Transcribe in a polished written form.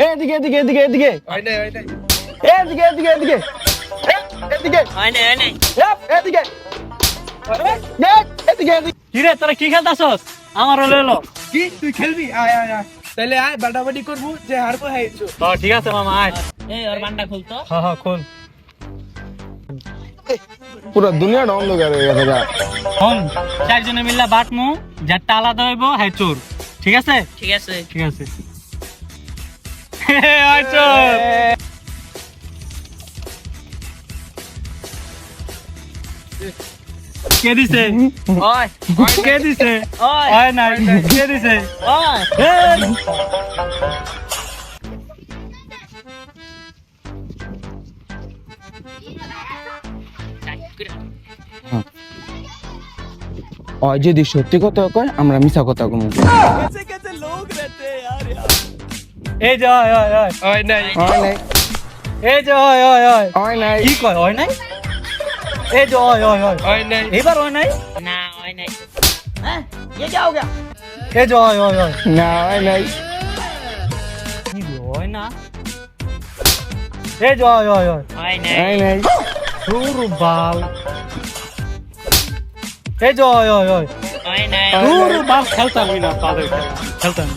এদিকে এদিকে এদিকে এদিকে হয় নাই হয় নাই এদিকে এদিকে এদিকে এদিকে হয় নাই এদিকে এদিকে এদিকে কি রে তোরা কি খেলতাছস আমার হলো এলো কি তুই খেলবি আয় আয় আয় তাহলে আয় বাটাবাটি করবো যে হারবো হাইছো ঠিক আছে মামা আয় এই ওর বান্ডা খুলতো হ্যাঁ খোল পুরো দুনিয়াটা অন্ধকার হয়ে গেছে গা ফোন চারজনে মিললে বাটমু যারটা আলাদা হইব হ্যাঁ চোর ঠিক আছে ঠিক আছে ঠিক আছে আয় চোর কে দিছে ওই কে দিছে ওই আয় নাই কে দিছে ওই ওই যদি সত্যি কথা কয় আমরা মিছা কথা কমু এই যে ওই ওই ওই হয় নাই হয় নাই এই যে ওই ওই ওই হয় নাই কি কয় হয় নাই এই যে ওই ওই ওই হয় নাই এবার হয় নাই না হয় নাই হ্যাঁ ये क्या हो गया এই যে ওই ওই ওই না হয় নাই কি হয় না এই যে ওই ওই ওই হয় নাই হয় নাই সুর বাল এই যে ওই ওই ওই হয় নাই সুর বাল খেলতাম না পালে খেলতাম